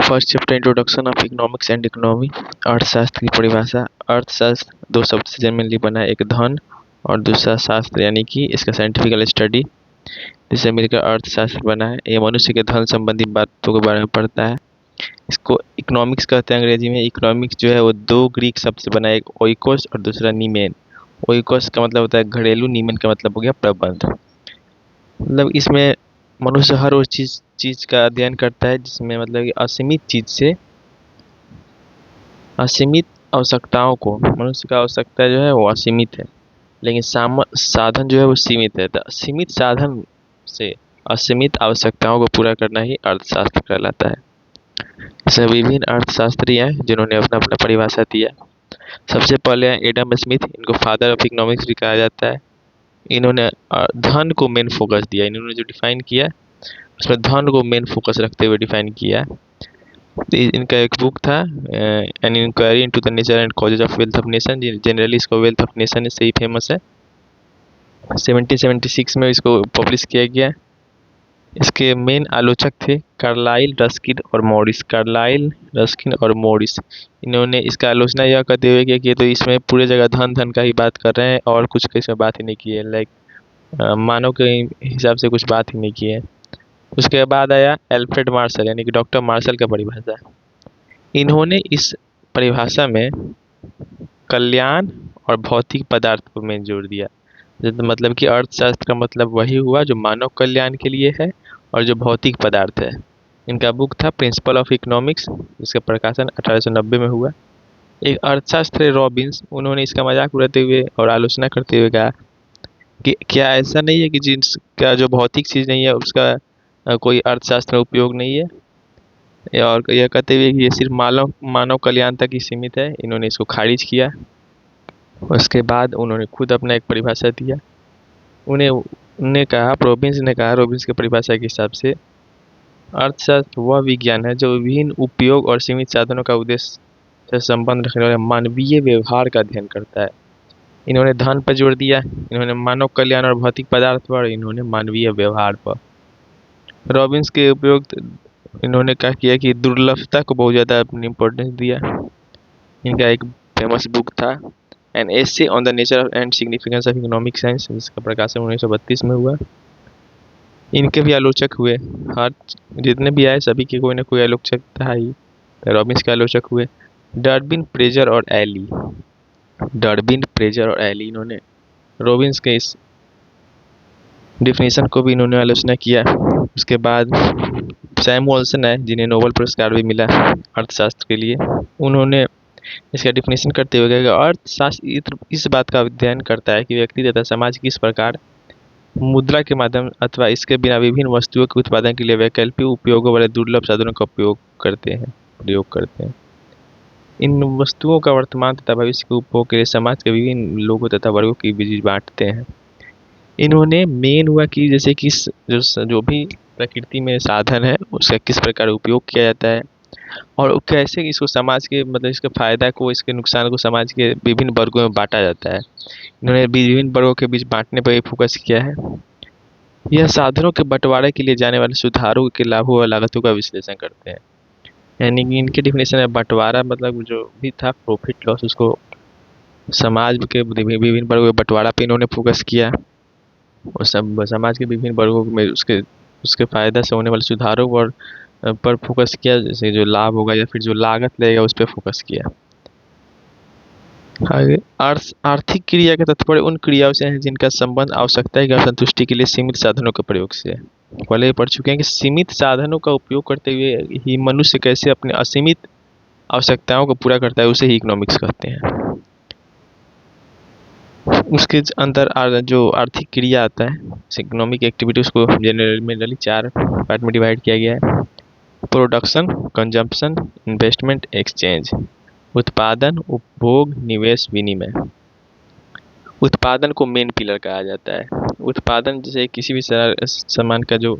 First chapter introduction of economics and economy. अर्थशास्त्र की परिभाषा। अर्थशास्त्र दो शब्द से जनरली बना है, एक धन और दूसरा शास्त्र यानी कि इसका साइंटिफिकल स्टडी जिससे मिलकर अर्थशास्त्र बना है। ये मनुष्य के धन संबंधी बातों के बारे में पढ़ता है। इसको इकोनॉमिक्स कहते हैं अंग्रेजी में। इकोनॉमिक्स जो है वो दो ग्रीक शब्द से बना है, एक ओइकोस और दूसरा नीमेन। ओइकोस का मतलब होता है घरेलू, नीमेन का मतलब हो गया प्रबंध। मतलब इसमें मनुष्य हर उस चीज़ का अध्ययन करता है जिसमें मतलब कि असीमित चीज़ से असीमित आवश्यकताओं को, मनुष्य का आवश्यकता जो है वो असीमित है लेकिन साधन जो है वो सीमित है। तो सीमित साधन से असीमित आवश्यकताओं को पूरा करना ही अर्थशास्त्र कहलाता है। इसमें विभिन्न अर्थशास्त्री हैं जिन्होंने अपना अपना परिभाषा दिया। सबसे पहले हैं एडम स्मिथ, इनको फादर ऑफ इकोनॉमिक्स भी कहा जाता है। इन्होंने धन को मेन फोकस दिया। इन्होंने जो डिफाइन किया उसमें धन को मेन फोकस रखते हुए डिफाइन किया। इनका एक बुक था an inquiry into the nature and causes of wealth of nation. Generally इसको वेल्थ ऑफ नेशन से ही फेमस है। 1776 में इसको पब्लिश किया गया। इसके मेन आलोचक थे कार्लाइल, रस्किन और मॉरिस। कार्लाइल, रस्किन और मॉरिस, इन्होंने इसका आलोचना यह करते हुए किया कि तो इसमें पूरे जगह धन धन का ही बात कर रहे हैं और कुछ इसमें बात ही नहीं की है, लाइक मानव के हिसाब से कुछ बात ही नहीं की है। उसके बाद आया एल्फ्रेड मार्शल यानी कि डॉक्टर मार्शल का परिभाषा। इन्होंने इस परिभाषा में कल्याण और भौतिक पदार्थ पर में जोर दिया। मतलब कि अर्थशास्त्र का मतलब वही हुआ जो मानव कल्याण के लिए है और जो भौतिक पदार्थ है। इनका बुक था प्रिंसिपल ऑफ इकोनॉमिक्स, जिसका प्रकाशन 1890 में हुआ। एक अर्थशास्त्री रॉबिन्स, उन्होंने इसका मजाक उड़ाते हुए और आलोचना करते हुए कहा कि क्या ऐसा नहीं है कि जिसका जो भौतिक चीज़ नहीं है उसका कोई अर्थशास्त्र में उपयोग नहीं है। और यह कहते हुए कि ये सिर्फ मानव मानव कल्याण तक ही सीमित है। इन्होंने इसको खारिज किया। उसके बाद उन्होंने खुद अपना एक परिभाषा दिया। उन्होंने कहा, रॉबिन्स ने कहा, रॉबिन्स की परिभाषा के हिसाब से अर्थशास्त्र वह विज्ञान है जो विभिन्न उपयोग और सीमित साधनों का उद्देश्य से संबंध रखने वाले मानवीय व्यवहार का अध्ययन करता है। इन्होंने धन पर जोर दिया, इन्होंने मानव कल्याण और भौतिक पदार्थ पर, इन्होंने मानवीय व्यवहार पर। रॉबिन्स के उपयोग इन्होंने क्या किया कि दुर्लभता को बहुत ज़्यादा अपनी इम्पोर्टेंस दिया। इनका एक फेमस बुक था an essay on the nature and significance of economic science, जिसका प्रकाशन 1932 में हुआ। इनके भी आलोचक हुए। हर जितने भी आए सभी के कोई ना कोई आलोचक था ही। तो रॉबिन्स के आलोचक हुए डर्बिन, प्रेजर और एली। डर्बिन, प्रेजर और एली, इन्होंने रॉबिन्स के इस डिफिनीशन को भी इन्होंने आलोचना किया। उसके बाद सैमुअल्सन है, जिन्हें नोबेल पुरस्कार भी मिला अर्थशास्त्र के लिए। उन्होंने इसका डिफिनीशन करते हुए कहा कि अर्थशास्त्र इस बात का अध्ययन करता है कि व्यक्ति तथा समाज किस प्रकार मुद्रा के माध्यम अथवा इसके बिना विभिन्न वस्तुओं के उत्पादन के लिए वैकल्पिक उपयोगों वाले दुर्लभ साधनों का प्रयोग करते हैं। इन वस्तुओं का वर्तमान तथा भविष्य के उपभोग के लिए समाज के विभिन्न लोगों तथा वर्गों के बीच बांटते हैं। इन्होंने मेन हुआ कि जैसे कि जो भी प्रकृति में साधन है उसका किस प्रकार उपयोग किया जाता है और कैसे इसको समाज के मतलब इसके फायदा को, इसके नुकसान को समाज के विभिन्न वर्गों में बांटा जाता है। इन्होंने विभिन्न वर्गों के बीच बांटने पर फोकस किया है। यह साधनों के बंटवारे के लिए जाने वाले सुधारों के लाभों और लागतों का विश्लेषण करते हैं। यानी कि इनके डिफिनेशन है बंटवारा मतलब जो भी था प्रॉफिट लॉस, उसको समाज के विभिन्न वर्गों में बंटवारा पे इन्होंने फोकस किया और समाज के विभिन्न वर्गों में उसके फायदा से होने वाले सुधारों पर फोकस किया, जैसे जो लाभ होगा या फिर जो लागत लगेगा उस पर फोकस किया। आगे आर्थिक क्रिया का तात्पर्य उन क्रियाओं से है जिनका संबंध आवश्यकता की संतुष्टि के लिए सीमित साधनों के प्रयोग से है। पहले पढ़ चुके हैं कि सीमित साधनों का उपयोग करते हुए ही मनुष्य कैसे अपने असीमित आवश्यकताओं को पूरा करता है, उसे ही इकोनॉमिक्स कहते हैं। उसके अंदर जो आर्थिक क्रिया आता है, इकोनॉमिक एक्टिविटी, उसको जनरली 4 पार्ट में डिवाइड किया गया है। Production, consumption, investment, exchange. उत्पादन, उपभोग, निवेश, विनिमय। उत्पादन को मेन पिलर कहा जाता है। उत्पादन जैसे किसी भी सामान का जो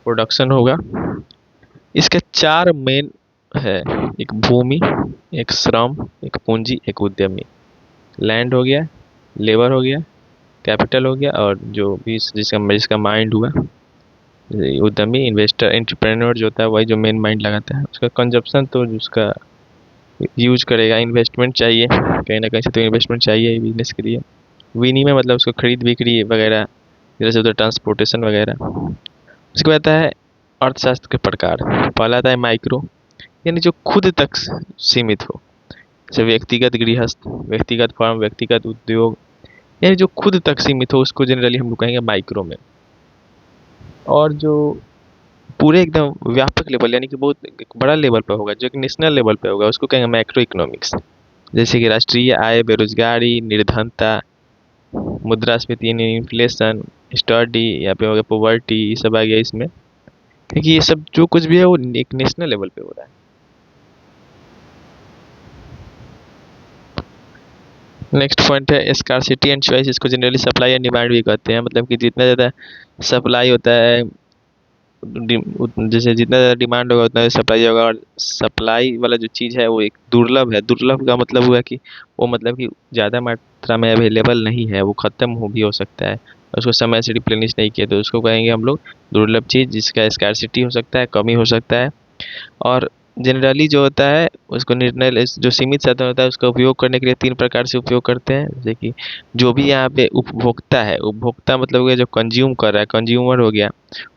प्रोडक्शन होगा, इसके 4 मेन है, एक भूमि, एक श्रम, एक पूंजी, एक उद्यमी। लैंड हो गया, लेबर हो गया, कैपिटल हो गया और जो भी जिसका माइंड हुआ। उद्यमी इन्वेस्टर एंटरप्रेन्योर जो होता है वही जो मेन माइंड लगाता है। उसका कंजप्शन तो उसका यूज करेगा, इन्वेस्टमेंट चाहिए कहीं ना कहीं से, तो इन्वेस्टमेंट चाहिए बिजनेस के लिए। विनिमय मतलब उसको खरीद बिक्री वगैरह, जैसे उधर ट्रांसपोर्टेशन वगैरह। उसके बाद आता है अर्थशास्त्र के प्रकार। पहला आता है माइक्रो, यानी जो खुद तक सीमित हो, जैसे व्यक्तिगत गृहस्थ, व्यक्तिगत फर्म, व्यक्तिगत उद्योग, यानी जो खुद तक सीमित हो उसको जनरली हम लोग कहेंगे माइक्रो में। और जो पूरे एकदम व्यापक लेवल यानी कि बहुत एक बड़ा लेवल पे होगा, जो एक नेशनल लेवल पे होगा, उसको कहेंगे मैक्रो इकोनॉमिक्स। जैसे कि राष्ट्रीय आय, बेरोजगारी, निर्धनता, मुद्रास्फीति यानी इन्फ्लेशन, स्टडी या पे हो गया पॉवर्टी, ये सब आ गया इसमें। क्योंकि ये सब जो कुछ भी है वो एक नेशनल लेवल पे हो रहा है। नेक्स्ट पॉइंट है स्कार्सिटी एंड चॉइस। इसको जनरली सप्लाई एंड डिमांड भी कहते हैं। मतलब कि जितना ज़्यादा सप्लाई होता है, जैसे जितना ज़्यादा डिमांड होगा उतना सप्लाई होगा। और सप्लाई वाला जो चीज़ है वो एक दुर्लभ है। दुर्लभ का मतलब हुआ कि वो मतलब कि ज़्यादा मात्रा में अवेलेबल नहीं है, वो ख़त्म हो भी हो सकता है, उसको समय से रिप्लेनिश नहीं किया, तो उसको कहेंगे हम लोग दुर्लभ चीज़, जिसका स्कार्सिटी हो सकता है, कमी हो सकता है। और जनरली जो होता है उसको निर्णय जो सीमित साधन होता है उसका उपयोग करने के लिए तीन प्रकार से उपयोग करते हैं। जैसे कि जो भी यहाँ पे उपभोक्ता है, उपभोक्ता मतलब हो गया जो कंज्यूम कर रहा है, कंज्यूमर हो गया,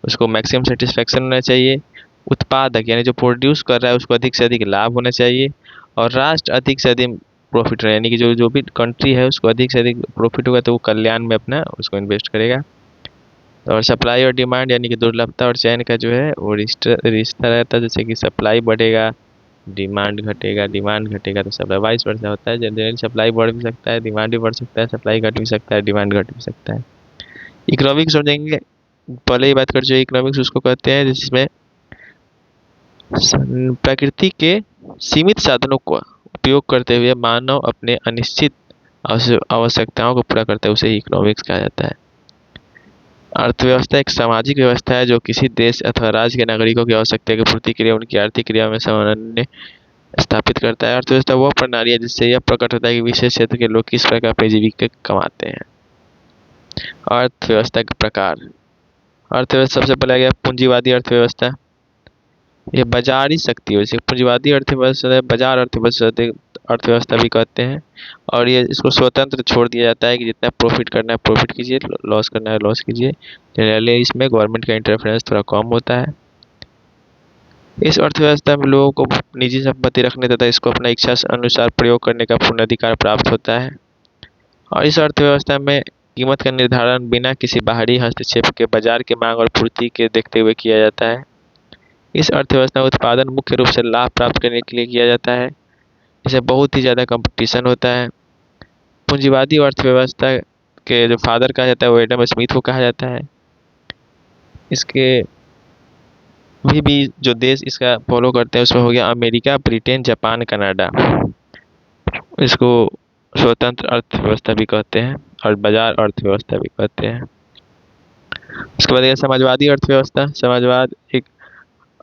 उसको मैक्सिमम सेटिस्फेक्शन होना चाहिए। उत्पादक यानी जो प्रोड्यूस कर रहा है उसको अधिक से अधिक लाभ होना चाहिए। और राष्ट्र अधिक से अधिक प्रॉफिट रहे, यानी कि जो जो भी कंट्री है उसको अधिक से अधिक प्रॉफिट होगा तो वो कल्याण में अपना उसको इन्वेस्ट करेगा। और सप्लाई और डिमांड यानी कि दुर्लभता और चयन का जो है वो रिश्ता रिश्ता रहता है। जैसे कि सप्लाई बढ़ेगा, डिमांड घटेगा तो सप्लाई, वाइस वर्सा होता है। जनरली सप्लाई बढ़ भी सकता है, डिमांड भी बढ़ सकता है, सप्लाई घट भी सकता है, डिमांड घट भी सकता है। इकोनॉमिक्स समझेंगे, पहले ही बात कर चुके। इकोनॉमिक्स उसको कहते हैं जिसमें प्रकृति के सीमित साधनों का उपयोग करते हुए मानव अपने अनिश्चित आवश्यकताओं को पूरा करता है, उसे इकोनॉमिक्स कहा जाता है। अर्थव्यवस्था एक सामाजिक व्यवस्था है जो किसी देश अथवा राज्य के नागरिकों की आवश्यकता की पूर्ति के लिए उनकी आर्थिक क्रिया में समन्वय स्थापित करता है। अर्थव्यवस्था वह प्रणाली है जिससे यह प्रकट होता है कि विशेष क्षेत्र के लोग किस प्रकार अपनी जीविका कमाते हैं। अर्थव्यवस्था के प्रकार। अर्थव्यवस्था सबसे पहले आ गया पूंजीवादी अर्थव्यवस्था। ये बाजारी शक्ति है, पूंजीवादी अर्थव्यवस्था बाजार अर्थव्यवस्था अर्थव्यवस्था भी कहते हैं। और ये इसको स्वतंत्र छोड़ दिया जाता है कि जितना प्रॉफिट करना है प्रॉफिट कीजिए, लॉस करना है लॉस कीजिए। जनरली इसमें गवर्नमेंट का इंटरफेरेंस थोड़ा कम होता है। इस अर्थव्यवस्था में लोगों को निजी संपत्ति रखने तथा इसको अपना इच्छा अनुसार प्रयोग करने का पूर्ण अधिकार प्राप्त होता है। और इस अर्थव्यवस्था में कीमत का निर्धारण बिना किसी बाहरी हस्तक्षेप के बाजार के मांग और पूर्ति के देखते हुए किया जाता है। इस अर्थव्यवस्था में उत्पादन मुख्य रूप से लाभ प्राप्त करने के लिए किया जाता है, जिसे बहुत ही ज़्यादा कंपटीशन होता है। पूंजीवादी अर्थव्यवस्था के जो फादर कहा जाता है वो एडम स्मिथ को कहा जाता है। इसके भी जो देश इसका फॉलो करते हैं उसमें हो गया अमेरिका, ब्रिटेन, जापान, कनाडा। इसको स्वतंत्र अर्थव्यवस्था भी कहते हैं और बाजार अर्थव्यवस्था भी कहते हैं। उसके बाद समाजवादी अर्थव्यवस्था। समाजवाद एक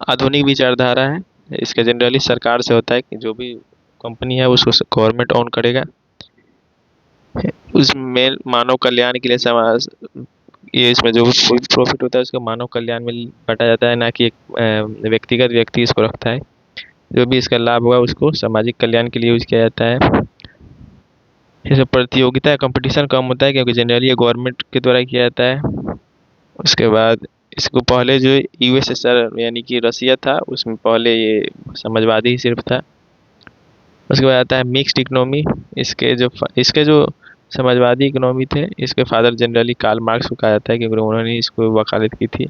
आधुनिक विचारधारा है। इसका जनरली सरकार से होता है कि जो भी कंपनी है उसको गवर्नमेंट ओन करेगा। उसमें मानव कल्याण के लिए समाज, ये इसमें जो भी प्रॉफिट होता है उसको मानव कल्याण में बांटा जाता है, ना कि एक व्यक्तिगत व्यक्ति इसको रखता है। जो भी इसका लाभ हुआ उसको सामाजिक कल्याण के लिए यूज किया जाता है। इसमें प्रतियोगिता कंपटीशन कम होता है क्योंकि जनरली ये गवर्नमेंट के द्वारा किया जाता है। उसके बाद इसको पहले जो यूएसएसआर यानी कि रसिया था उसमें पहले ये समाजवादी ही सिर्फ था। उसके बाद आता है मिक्स्ड इकोनॉमी। इसके जो समाजवादी इकोनॉमी थे इसके फादर जनरली कार्ल मार्क्स को कहा जाता है क्योंकि उन्होंने इसको वकालत की थी।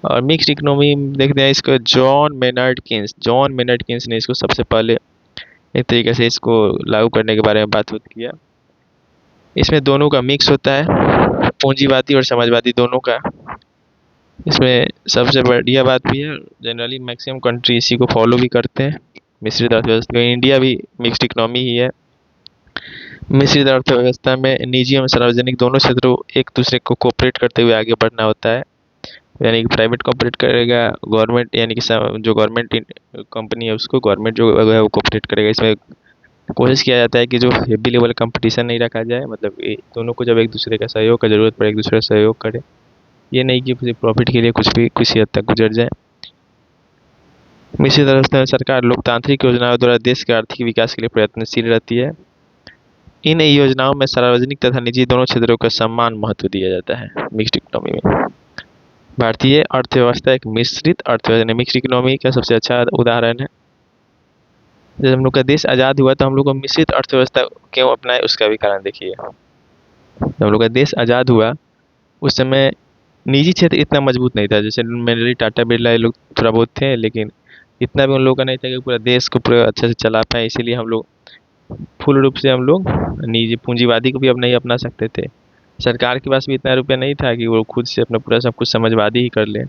और मिक्स्ड इकोनॉमी देखते हैं इसको जॉन मेनर्ड किन्स ने इसको सबसे पहले एक तरीके से इसको लागू करने के बारे में बात किया। इसमें दोनों का मिक्स होता है, पूंजीवादी और समाजवादी दोनों का। इसमें सबसे बढ़िया बात भी है, जनरली मैक्सिमम कंट्री इसी को फॉलो भी करते हैं। मिश्रित अर्थव्यवस्था, इंडिया भी मिक्स्ड इकोनॉमी ही है। मिश्रित अर्थव्यवस्था में निजी एवं सार्वजनिक दोनों क्षेत्रों एक दूसरे को कोऑपरेट करते हुए आगे बढ़ना होता है। यानी कि प्राइवेट कोऑपरेट करेगा, गवर्नमेंट यानी कि जो गवर्नमेंट कंपनी है उसको गवर्नमेंट जो है वो कोऑपरेट करेगा। इसमें कोशिश किया जाता है कि जो हेवी लेवल कंपटीशन नहीं रखा जाए, मतलब दोनों को जब एक दूसरे का सहयोग का जरूरत पड़े एक दूसरे का सहयोग करे। ये नहीं कि प्रॉफिट के लिए कुछ भी किसी हद तक गुजर जाए। इसी तरह से सरकार लोकतांत्रिक योजनाओं द्वारा देश के आर्थिक विकास के लिए प्रयत्नशील रहती है। इन योजनाओं में सार्वजनिक तथा निजी दोनों क्षेत्रों का समान महत्व दिया जाता है मिक्स्ड इकोनॉमी में। भारतीय अर्थव्यवस्था एक मिश्रित अर्थव्यवस्था, मिक्स्ड इकोनॉमी का सबसे अच्छा उदाहरण है। जब हम लोग का देश आज़ाद हुआ तो हम लोग को मिश्रित अर्थव्यवस्था क्यों अपनाए, उसका भी कारण देखिए। जब हम लोग का देश आज़ाद हुआ उस समय निजी क्षेत्र इतना मजबूत नहीं था, जैसे जनरली टाटा बिरला ये लोग थोड़ा बहुत थे, लेकिन इतना भी उन लोगों का नहीं था कि पूरा देश को पूरा अच्छे से चला पाए। इसीलिए हम लोग फुल रूप से हम लोग निजी पूंजीवादी को भी अब नहीं अपना सकते थे। सरकार के पास भी इतना रुपया नहीं था कि वो खुद से अपना पूरा सब कुछ समाजवादी ही कर ले।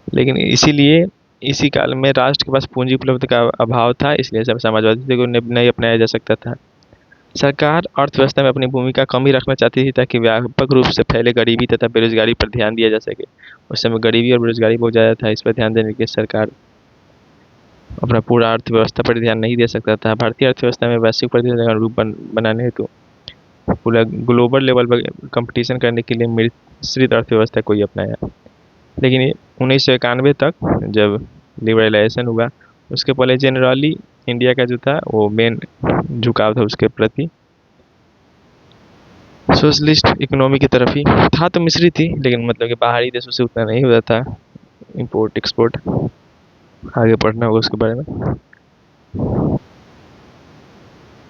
लेकिन इसीलिए इसी काल में राष्ट्र के पास पूंजी उपलब्ध का अभाव था, इसलिए सब समाजवादी को नहीं अपनाया जा सकता था। सरकार अर्थव्यवस्था में अपनी भूमिका कम ही रखना चाहती थी ताकि व्यापक रूप से फैले गरीबी तथा बेरोजगारी पर ध्यान दिया जा सके। उस समय गरीबी और बेरोजगारी बहुत ज़्यादा था, इस पर ध्यान देने के सरकार अपना पूरा अर्थव्यवस्था पर ध्यान नहीं दे सकता था। भारतीय अर्थव्यवस्था में वैश्विक प्रतिस्पर्धा का रूप बनाने हेतु पूरा ग्लोबल लेवल पर कंपटीशन करने के लिए मिश्रित अर्थव्यवस्था को ही अपनाया। लेकिन 1991 तक जब लिबरलाइजेशन हुआ, उसके पहले जनरली इंडिया का जो था वो मेन झुकाव था उसके प्रति सोशलिस्ट इकोनॉमी की तरफ ही था। तो मिश्रित थी, लेकिन मतलब कि बाहरी देशों से उतना नहीं होता था इंपोर्ट एक्सपोर्ट। आगे पढ़ना होगा उसके बारे में।